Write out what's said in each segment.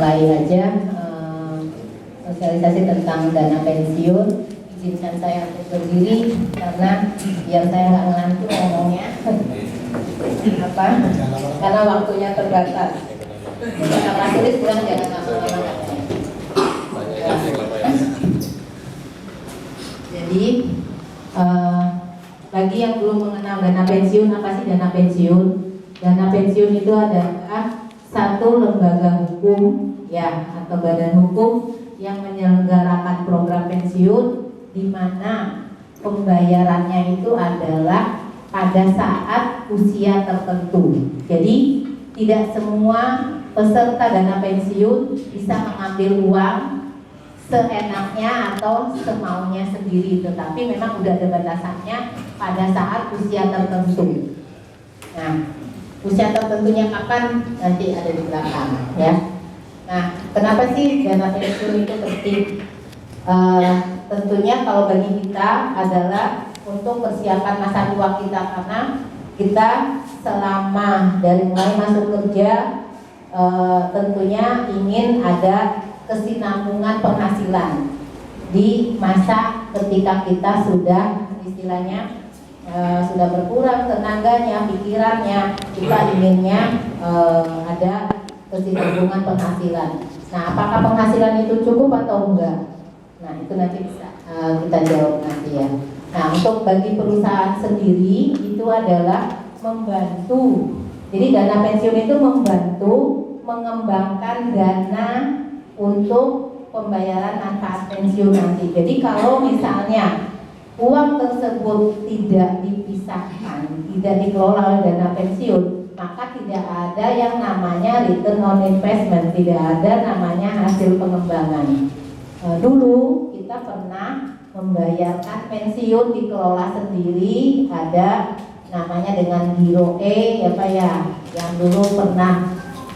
mulai aja sosialisasi tentang dana pensiun. Izinkan saya untuk berdiri karena biar saya nggak ngantuk ngomongnya. Apa? Karena waktunya terbatas. Kalau tulis pulang jangan lama-lama. Jadi bagi yang belum mengenal dana pensiun, apa sih dana pensiun? Dana pensiun itu adalah satu lembaga hukum ya atau badan hukum yang menyelenggarakan program pensiun di mana pembayarannya itu adalah pada saat usia tertentu. Jadi tidak semua peserta dana pensiun bisa mengambil uang seenaknya atau semaunya sendiri, tetapi memang udah ada batasannya pada saat usia tertentu. Nah, usia tertentunya kapan nanti ada di belakang ya. Nah, kenapa sih dana pensiun itu penting? Tentunya kalau bagi kita adalah untuk persiapan masa tua kita, karena kita selama dari mulai masuk kerja tentunya ingin ada kesinambungan penghasilan di masa ketika kita sudah istilahnya sudah berkurang tenaganya, pikirannya, kita inginnya ada kesinambungan penghasilan. Nah, apakah penghasilan itu cukup atau enggak? Nah, itu nanti bisa kita jawab nanti ya. Nah, untuk bagi perusahaan sendiri itu adalah membantu. Jadi dana pensiun itu membantu mengembangkan dana untuk pembayaran manfaat pensiun nanti. Jadi kalau misalnya uang tersebut tidak dipisahkan, tidak dikelola oleh dana pensiun, maka tidak ada yang namanya return on investment, tidak ada namanya hasil pengembangan. Dulu kita pernah membayarkan pensiun dikelola sendiri, ada namanya dengan giro E ya Pak ya, yang dulu pernah,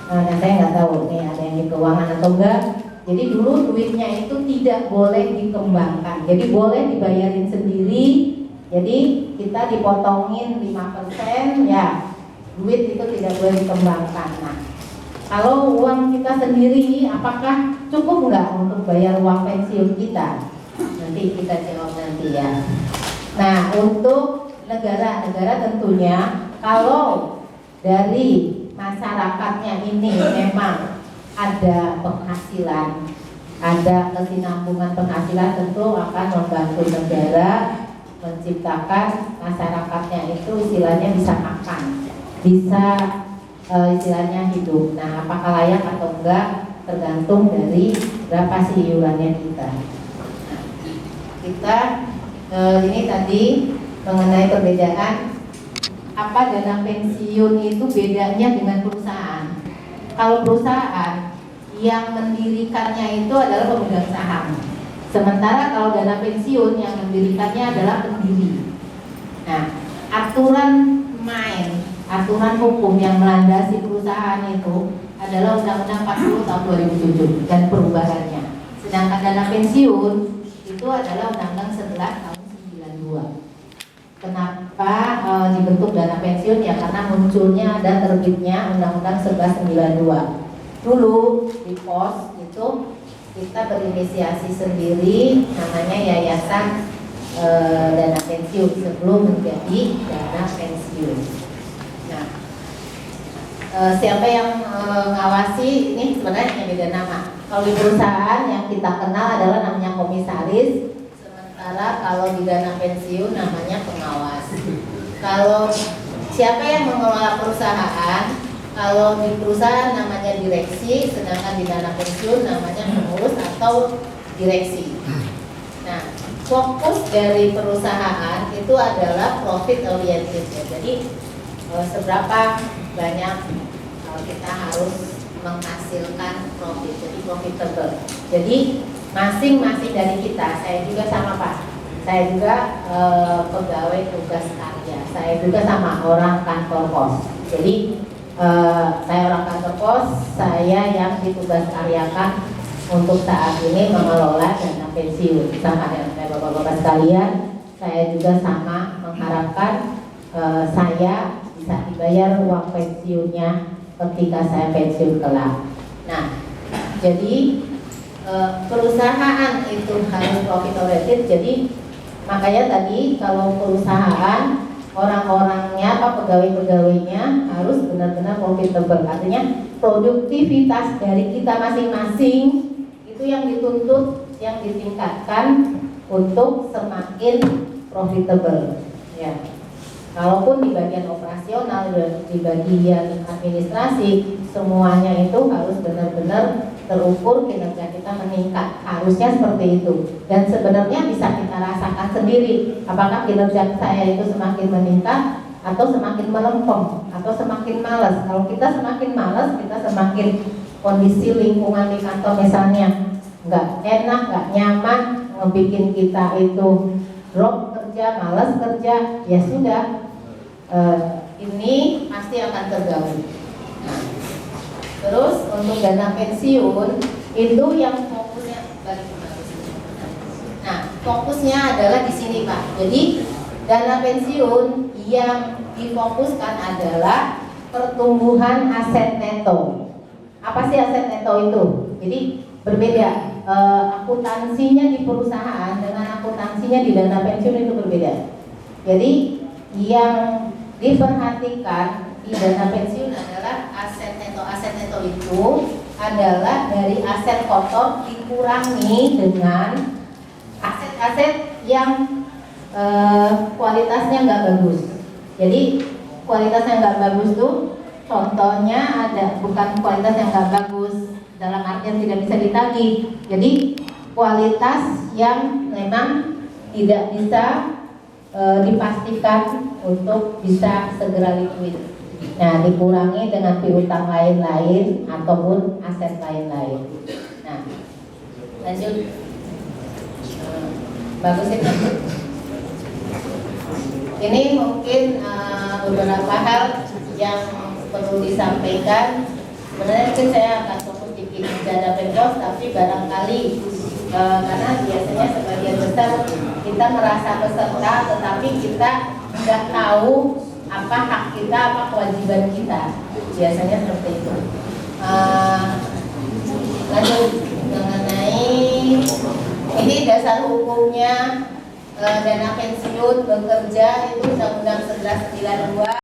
saya nggak tahu nih ada yang di keuangan atau enggak. Jadi dulu duitnya itu tidak boleh dikembangkan, jadi boleh dibayarin sendiri. Jadi kita dipotongin 5% ya, duit itu tidak boleh dikembangkan. Nah, kalau uang kita sendiri, apakah cukup nggak untuk bayar uang pensiun kita? Nanti kita jawab nanti ya. Nah, untuk negara tentunya kalau dari masyarakatnya ini memang ada penghasilan, ada kesinambungan penghasilan, tentu akan membantu negara menciptakan masyarakatnya itu istilahnya bisa makan, bisa istilahnya hidup. Nah, apakah layak atau enggak tergantung dari berapa sih iurannya kita. Nah, kita ini tadi mengenai perbedaan apa dana pensiun itu bedanya dengan perusahaan. Kalau perusahaan yang mendirikannya itu adalah pemegang saham, sementara kalau dana pensiun yang mendirikannya adalah pendiri. Nah, aturan main, aturan hukum yang melandasi perusahaan itu adalah Undang-Undang 40 tahun 2007 dan perubahannya. Sedangkan dana pensiun itu adalah Undang-Undang 11 tahun 92. Kenapa dibentuk dana pensiun? Ya karena munculnya dan terbitnya Undang-Undang 1192. Dulu di pos itu kita berinisiasi sendiri, namanya Yayasan Dana Pensiun sebelum menjadi dana pensiun. Nah, siapa yang mengawasi ini sebenarnya beda nama. Kalau di perusahaan yang kita kenal adalah namanya komisaris, sementara kalau di dana pensiun namanya pengawas. Kalau siapa yang mengelola perusahaan? Kalau di perusahaan namanya direksi, sedangkan di dana pensiun namanya pengurus atau direksi. Nah, fokus dari perusahaan itu adalah profit oriented ya. Jadi seberapa banyak kita harus menghasilkan profit, jadi profitable. Jadi masing-masing dari kita, saya juga sama Pak, saya juga pegawai tugas karya, saya juga sama orang kantor pos. Jadi saya orang kantor pos, saya yang ditugas karyakan untuk saat ini mengelola dana pensiun. Sama dengan bapak-bapak sekalian, saya juga sama mengharapkan saya bisa dibayar uang pensiunnya ketika saya pensiun kelak. Nah, Jadi perusahaan itu harus profit oriented. Jadi makanya tadi kalau perusahaan orang-orangnya pegawai-pegawainya harus benar-benar profitable. Artinya produktivitas dari kita masing-masing itu yang dituntut, yang ditingkatkan untuk semakin profitable. Ya. Kalaupun di bagian operasional dan di bagian administrasi semuanya itu harus benar-benar terukur, kinerja kita meningkat, harusnya seperti itu. Dan sebenarnya bisa kita rasakan sendiri apakah kinerja saya itu semakin meningkat atau semakin melempem atau semakin malas. Kalau kita semakin malas, kita semakin kondisi lingkungan di kantor misalnya nggak enak, nggak nyaman, ngebikin kita itu drop kerja, malas kerja, ya sudah, ini pasti akan terganggu. Nah, terus untuk dana pensiun itu yang fokusnya nah, fokusnya adalah di sini Pak. Jadi dana pensiun yang difokuskan adalah pertumbuhan aset neto. Apa sih aset neto itu? Jadi berbeda. Akuntansinya di perusahaan dengan akuntansinya di dana pensiun itu berbeda. Jadi yang diperhatikan di dana pensiun adalah aset neto. Aset neto itu adalah dari aset kotor dikurangi dengan aset-aset yang kualitasnya nggak bagus. Jadi kualitasnya nggak bagus tuh contohnya ada, bukan kualitas yang nggak bagus dalam artian tidak bisa ditagih. Jadi kualitas yang memang tidak bisa dipastikan untuk bisa segera liquid. Nah, dikurangi dengan piutang lain-lain ataupun aset lain-lain. Nah, lanjut. Bagus itu. Ini mungkin beberapa hal yang perlu disampaikan. Sebenarnya mungkin saya akan fokus di dana pensiun, tapi barangkali karena biasanya sebagian besar kita merasa peserta, tetapi kita nggak tahu apa hak kita, apa kewajiban kita. Biasanya seperti itu. Lanjut mengenai ini dasar hukumnya dana pensiun bekerja itu Undang-Undang 1192.